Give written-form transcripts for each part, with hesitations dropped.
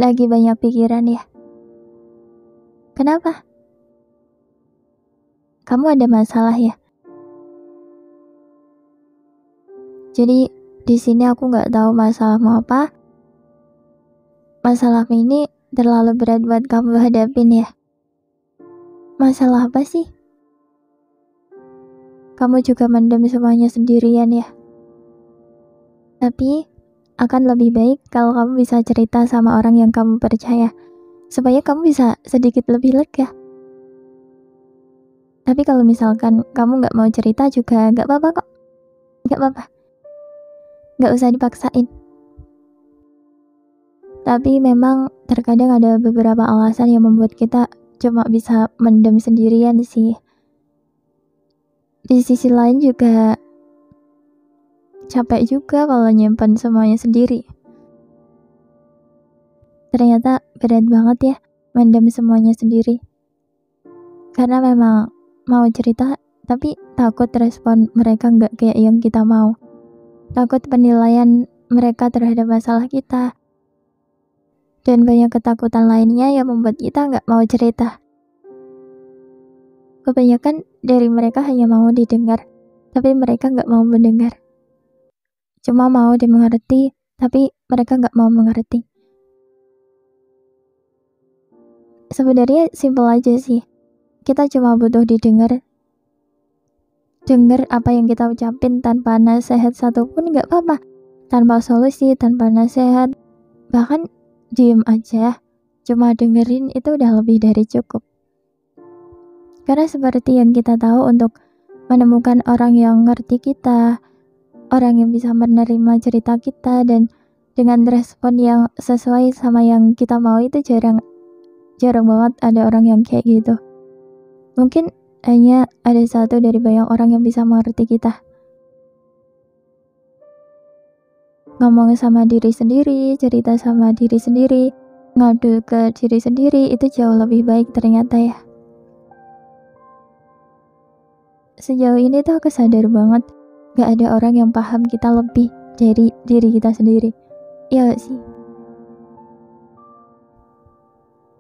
lagi banyak pikiran ya? Kenapa? Kamu ada masalah ya? Jadi di sini aku nggak tahu masalahmu apa. Masalahmu ini terlalu berat buat kamu hadapin ya? Masalah apa sih? Kamu juga mendem semuanya sendirian ya? Tapi akan lebih baik kalau kamu bisa cerita sama orang yang kamu percaya, supaya kamu bisa sedikit lebih lega. Tapi kalau misalkan kamu nggak mau cerita juga nggak apa-apa kok. Nggak apa-apa. Nggak usah dipaksain. Tapi memang terkadang ada beberapa alasan yang membuat kita cuma bisa mendem sendirian sih. Di sisi lain juga capek juga kalau nyimpan semuanya sendiri. Ternyata berat banget ya mendem semuanya sendiri. Karena memang mau cerita tapi takut respon mereka nggak kayak yang kita mau. Takut penilaian mereka terhadap masalah kita. Dan banyak ketakutan lainnya yang membuat kita nggak mau cerita. Kebanyakan dari mereka hanya mau didengar, tapi mereka nggak mau mendengar. Cuma mau dimengerti, tapi mereka nggak mau mengerti. Sebenarnya simpel aja sih. Kita cuma butuh didengar. Dengar apa yang kita ucapin tanpa nasihat satupun nggak apa-apa. Tanpa solusi, tanpa nasihat. Bahkan diem aja, cuma dengerin itu udah lebih dari cukup. Karena seperti yang kita tahu, untuk menemukan orang yang ngerti kita, orang yang bisa menerima cerita kita dan dengan respon yang sesuai sama yang kita mau, itu jarang banget ada orang yang kayak gitu. Mungkin hanya ada satu dari banyak orang yang bisa mengerti kita. Ngomong sama diri sendiri, cerita sama diri sendiri, ngadu ke diri sendiri, itu jauh lebih baik ternyata ya. Sejauh ini tuh aku sadar banget gak ada orang yang paham kita lebih dari diri kita sendiri. Iya gak sih?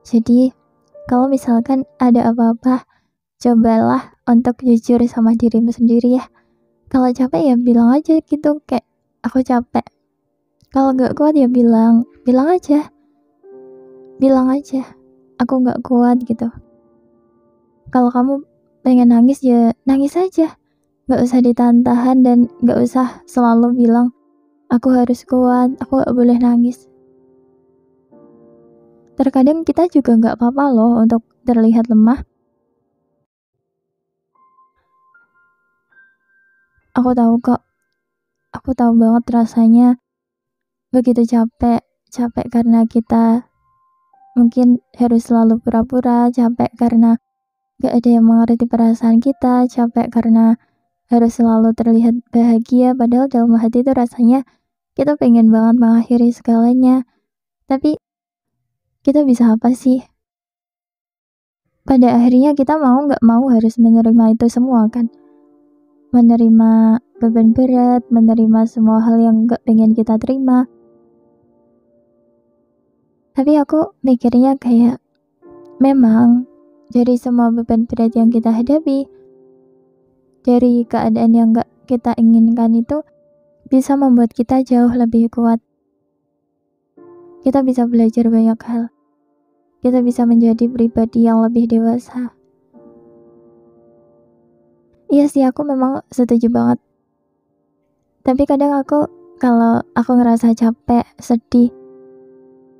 Jadi kalau misalkan ada apa-apa, cobalah untuk jujur sama dirimu sendiri ya. Kalau capek ya bilang aja gitu, kayak aku capek. Kalau gak kuat ya bilang aja. Bilang aja, aku gak kuat gitu. Kalau kamu pengen nangis ya nangis aja. Gak usah ditahan-tahan dan gak usah selalu bilang, aku harus kuat, aku gak boleh nangis. Terkadang kita juga gak apa-apa loh untuk terlihat lemah. Aku tahu kok. Aku tahu banget rasanya begitu capek karena kita mungkin harus selalu pura-pura, capek karena gak ada yang mengerti perasaan kita, capek karena harus selalu terlihat bahagia, padahal dalam hati itu rasanya kita pengen banget mengakhiri segalanya. Tapi kita bisa apa sih? Pada akhirnya kita mau gak mau harus menerima itu semua kan? Menerima beban berat, menerima semua hal yang gak pengen kita terima. Tapi aku mikirnya kayak, memang dari semua beban berat yang kita hadapi, dari keadaan yang gak kita inginkan itu, bisa membuat kita jauh lebih kuat. Kita bisa belajar banyak hal. Kita bisa menjadi pribadi yang lebih dewasa. Iya sih, aku memang setuju banget. Tapi kadang kalau aku ngerasa capek, sedih,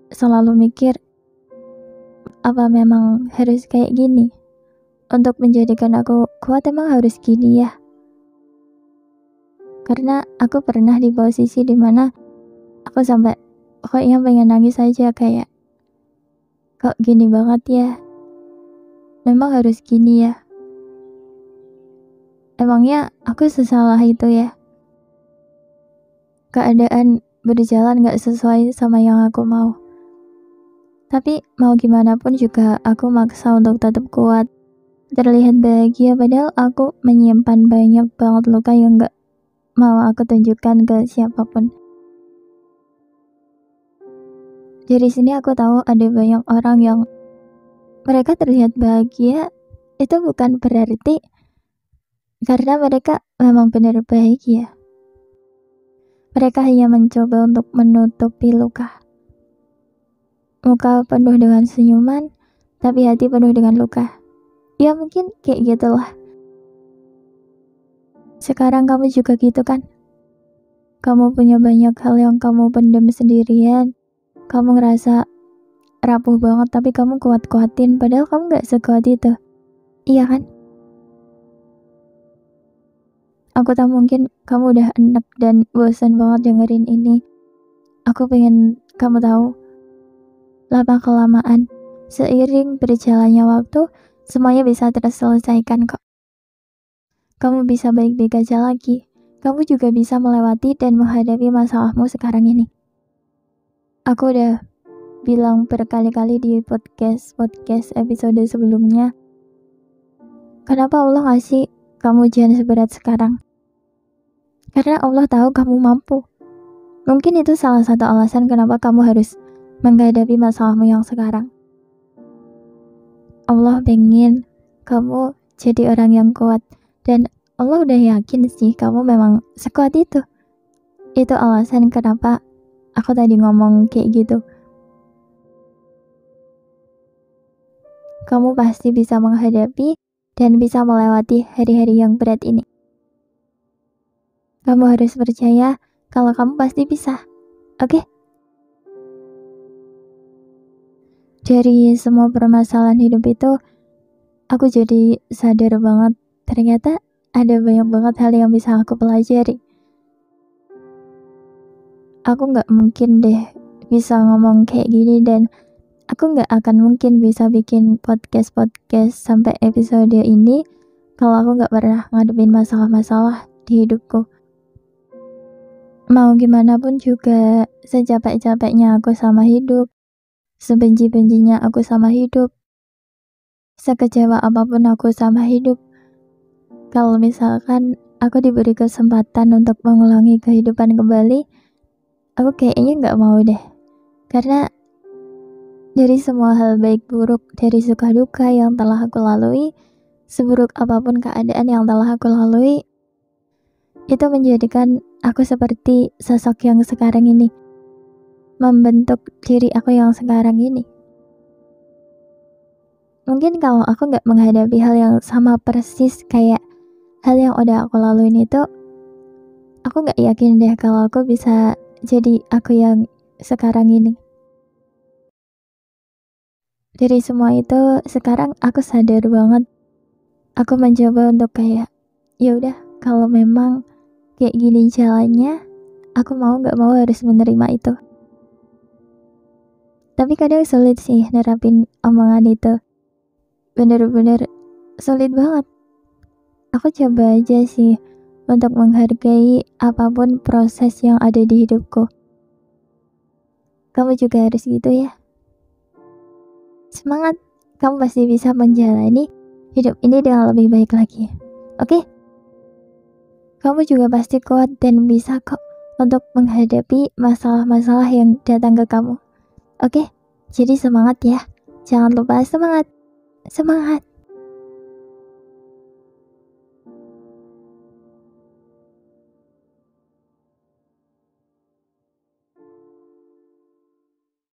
selalu mikir, apa memang harus kayak gini? Untuk menjadikan aku kuat emang harus gini ya? Karena aku pernah di posisi dimana aku sampai pokoknya pengen nangis aja, kayak kok gini banget ya? Memang harus gini ya? Emangnya aku sesalah itu ya? Keadaan berjalan gak sesuai sama yang aku mau. Tapi mau gimana pun juga aku maksa untuk tetap kuat, terlihat bahagia, padahal aku menyimpan banyak banget luka yang gak mau aku tunjukkan ke siapapun. Dari sini aku tahu ada banyak orang yang mereka terlihat bahagia, itu bukan berarti karena mereka memang benar bahagia. Mereka hanya mencoba untuk menutupi luka. Muka penuh dengan senyuman, tapi hati penuh dengan luka. Ya mungkin kayak gitulah. Sekarang kamu juga gitu kan? Kamu punya banyak hal yang kamu pendam sendirian. Kamu ngerasa rapuh banget, tapi kamu kuat-kuatin, padahal kamu gak sekuat itu. Iya kan? Aku tahu mungkin kamu udah enek dan bosan banget dengerin ini. Aku pengen kamu tahu, lama-kelamaan, seiring berjalannya waktu, semuanya bisa terselesaikan kok. Kamu bisa baik-baik aja lagi. Kamu juga bisa melewati dan menghadapi masalahmu sekarang ini. Aku udah bilang berkali-kali di podcast episode sebelumnya, kenapa Allah ngasih kamu ujian seberat sekarang? Karena Allah tahu kamu mampu. Mungkin itu salah satu alasan kenapa kamu harus menghadapi masalahmu yang sekarang. Allah pengen kamu jadi orang yang kuat, dan Allah udah yakin sih kamu memang sekuat itu. Itu alasan kenapa aku tadi ngomong kayak gitu. Kamu pasti bisa menghadapi dan bisa melewati hari-hari yang berat ini. Kamu harus percaya kalau kamu pasti bisa. Oke? Dari semua permasalahan hidup itu, aku jadi sadar banget ternyata ada banyak banget hal yang bisa aku pelajari. Aku gak mungkin deh bisa ngomong kayak gini, dan aku gak akan mungkin bisa bikin podcast sampai episode ini kalau aku gak pernah ngadepin masalah-masalah di hidupku. Mau gimana pun juga, secapek-capeknya aku sama hidup, sebenci-bencinya aku sama hidup, sekecewa apapun aku sama hidup, kalau misalkan aku diberi kesempatan untuk mengulangi kehidupan kembali, aku kayaknya gak mau deh. Karena dari semua hal baik buruk, dari suka duka yang telah aku lalui, seburuk apapun keadaan yang telah aku lalui, itu menjadikan aku seperti sosok yang sekarang ini, membentuk diri aku yang sekarang ini. Mungkin kalau aku gak menghadapi hal yang sama persis kayak hal yang udah aku laluin itu, aku gak yakin deh kalau aku bisa jadi aku yang sekarang ini. Dari semua itu, sekarang aku sadar banget. Aku mencoba untuk kayak, ya udah, kalau memang kayak gini jalannya, aku mau gak mau harus menerima itu. Tapi kadang sulit sih nerapin omongan itu. Bener-bener sulit banget. Aku coba aja sih untuk menghargai apapun proses yang ada di hidupku. Kamu juga harus gitu ya. Semangat, kamu pasti bisa menjalani hidup ini dengan lebih baik lagi. Oke? Kamu juga pasti kuat dan bisa kok untuk menghadapi masalah-masalah yang datang ke kamu. Oke? Jadi semangat ya. Jangan lupa semangat. Semangat.